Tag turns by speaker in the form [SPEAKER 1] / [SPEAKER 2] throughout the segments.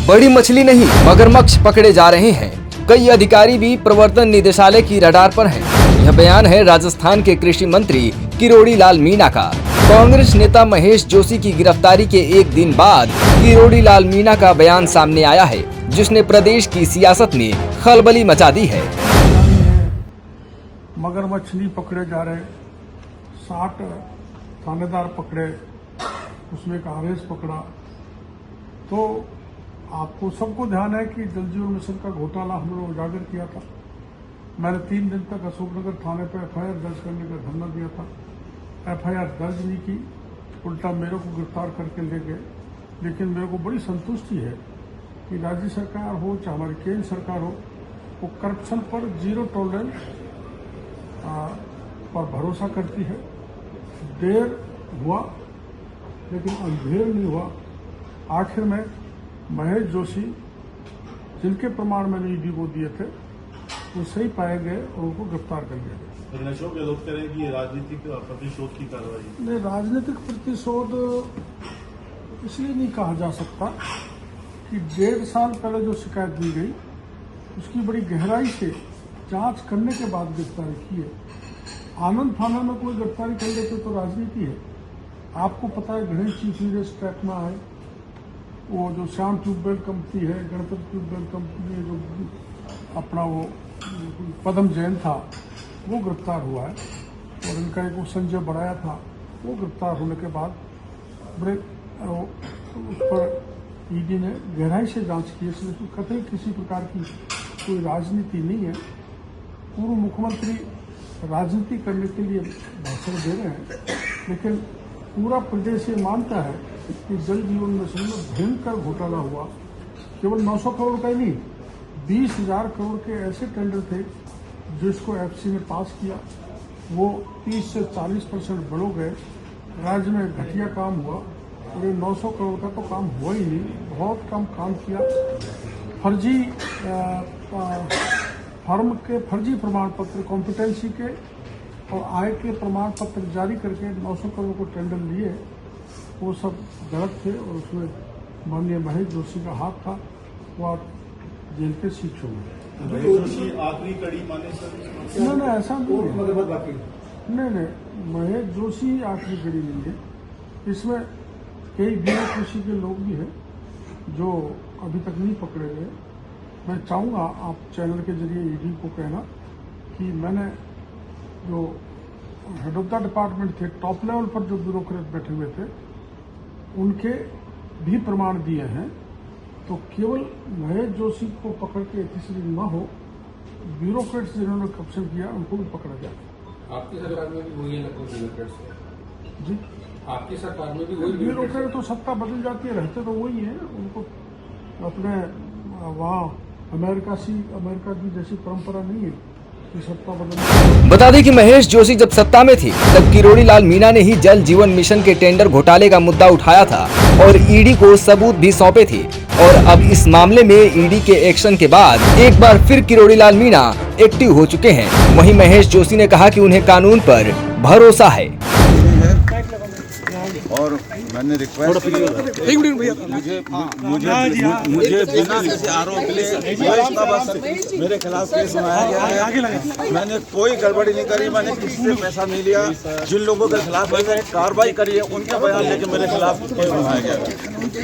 [SPEAKER 1] बड़ी मछली नहीं मगरमच्छ पकड़े जा रहे हैं। कई अधिकारी भी प्रवर्तन निदेशालय की रडार पर हैं। यह बयान है राजस्थान के कृषि मंत्री किरोड़ी लाल मीणा का। कांग्रेस नेता महेश जोशी की गिरफ्तारी के एक दिन बाद किरोड़ी लाल मीणा का बयान सामने आया है, जिसने प्रदेश की सियासत में खलबली मचा दी है।
[SPEAKER 2] मगरमच्छ नहीं पकड़े जा रहे, 60 थानेदार पकड़े, उसमें एक आरएस पकड़ा। तो आपको सबको ध्यान है कि जल जीवन मिशन का घोटाला हम लोग उजागर किया था। मैंने 3 दिन तक अशोकनगर थाने पर एफआईआर दर्ज करने का धरना दिया था। एफआईआर दर्ज नहीं की, उल्टा मेरे को गिरफ्तार करके ले गए। लेकिन मेरे को बड़ी संतुष्टि है कि राज्य सरकार हो चाहे हमारी केंद्र सरकार हो, वो करप्शन पर जीरो टॉलरेंस पर भरोसा करती है। देर हुआ लेकिन अंधेर नहीं हुआ। आखिर में महेश जोशी, जिनके प्रमाण मैंने ईडी को दिए थे, वो सही पाए गए और उनको गिरफ्तार कर लिया गया।
[SPEAKER 3] अशोक गहलोत कह रहे हैं कि ये राजनीतिक प्रतिशोध की कार्रवाई
[SPEAKER 2] नहीं, राजनीतिक प्रतिशोध इसलिए नहीं कहा जा सकता कि 1.5 साल पहले जो शिकायत दी गई उसकी बड़ी गहराई से जांच करने के बाद गिरफ्तारी की है। आनंद फानंद में कोई गिरफ्तारी कर लेते तो राजनीति है। आपको पता है गणेश चीफ लीडर्स ट्रैक में आए, वो जो श्याम ट्यूबवेल कंपनी है, गणपति ट्यूबवेल कंपनी, जो अपना वो पदम जैन था, वो गिरफ्तार हुआ है। और इनका एक वो संजय बड़ाया था, वो गिरफ्तार होने के बाद बड़े उस पर ईडी ने गहराई से जांच की। इसलिए कतई किसी प्रकार की कोई राजनीति नहीं है। पूर्व मुख्यमंत्री राजनीति करने के लिए भाषण दे रहे हैं, लेकिन पूरा प्रदेश ये मानता है कि जल जीवन मिशन में भयंकर घोटाला हुआ। केवल 900 करोड़ का ही नहीं, 20,000 करोड़ के ऐसे टेंडर थे जिसको एफसी ने पास किया, वो 30 से 40% बढ़ गए। राज्य में घटिया काम हुआ और ये 900 करोड़ का तो काम हुआ ही नहीं, बहुत कम काम किया। फर्जी फर्म के फर्जी प्रमाण पत्र, कॉम्पिटेंसी के और आय के प्रमाण पत्र जारी करके 900 करोड़ को टेंडर लिए, वो सब गलत थे और उसमें माननीय महेश जोशी का हाथ था। वो आप जेल के सीट हो गए।
[SPEAKER 3] आखिरी कड़ी माने सर?
[SPEAKER 2] नहीं, ऐसा नहीं, महेश जोशी आखिरी कड़ी नहीं है। इसमें कई ब्यूरोक्रेसी के लोग भी हैं जो अभी तक नहीं पकड़े गए। मैं चाहूँगा आप चैनल के जरिए ईडी को कहना कि मैंने जो हेड ऑफ द डिपार्टमेंट थे, टॉप लेवल पर जो ब्यूरोक्रेट बैठे हुए थे, उनके भी प्रमाण दिए हैं। तो केवल महेश जोशी को पकड़ के तीसरी न हो, ब्यूरोक्रेट्स जिन्होंने करप्शन किया उनको भी पकड़ा जाए।
[SPEAKER 4] आपकी सरकार में भी वही है लगभग ब्यूरोक्रेट्स? जी, आपकी सरकार में भी वही
[SPEAKER 2] ब्यूरोक्रेट? तो सत्ता बदल जाती है, रहते तो वही है। उनको अपने वहाँ अमेरिका की जैसी परंपरा नहीं है कि सत्ता बदल।
[SPEAKER 1] बता दें कि महेश जोशी जब सत्ता में थी तब किरोड़ी लाल मीणा ने ही जल जीवन मिशन के टेंडर घोटाले का मुद्दा उठाया था और ईडी को सबूत भी सौंपे थे। और अब इस मामले में ईडी के एक्शन के बाद एक बार फिर किरोड़ी लाल मीणा एक्टिव हो चुके हैं। वहीं महेश जोशी ने कहा कि उन्हें कानून पर भरोसा है।
[SPEAKER 5] और मैंने रिक्वेस्ट की मुझे बिना किसी आरोप के मेरे खिलाफ केस बनाया गया है। मैंने कोई गड़बड़ी नहीं करी, मैंने किसी से पैसा नहीं लिया। जिन लोगों के खिलाफ मैंने कार्रवाई करी है उनके बयान लेके मेरे खिलाफ केस बनाया गया है।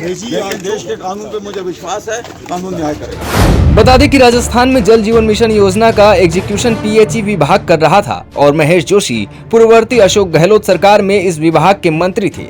[SPEAKER 5] लेकिन देश के कानून पे मुझे विश्वास है, कानून न्याय करेगा।
[SPEAKER 1] बता दें कि राजस्थान में जल जीवन मिशन योजना का एग्जीक्यूशन पीएचई विभाग कर रहा था और महेश जोशी पूर्ववर्ती अशोक गहलोत सरकार में इस विभाग के मंत्री थे।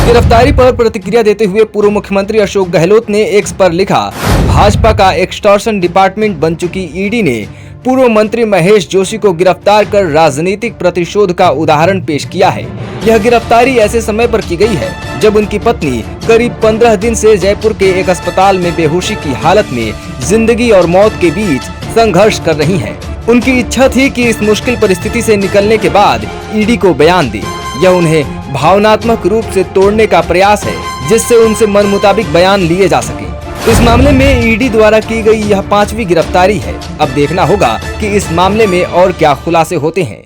[SPEAKER 1] गिरफ्तारी पर प्रतिक्रिया देते हुए पूर्व मुख्यमंत्री अशोक गहलोत ने एक्स पर लिखा, भाजपा का एक्सटॉर्शन डिपार्टमेंट बन चुकी ईडी ने पूर्व मंत्री महेश जोशी को गिरफ्तार कर राजनीतिक प्रतिशोध का उदाहरण पेश किया है। यह गिरफ्तारी ऐसे समय पर की गई है जब उनकी पत्नी करीब 15 दिन से जयपुर के एक अस्पताल में बेहोशी की हालत में जिंदगी और मौत के बीच संघर्ष कर रही हैं। उनकी इच्छा थी कि इस मुश्किल परिस्थिति से निकलने के बाद ईडी को बयान दे। यह उन्हें भावनात्मक रूप से तोड़ने का प्रयास है, जिससे उनसे मन मुताबिक बयान लिए जा सके। इस मामले में ईडी द्वारा की गई यह 5वीं गिरफ्तारी है। अब देखना होगा कि इस मामले में और क्या खुलासे होते हैं।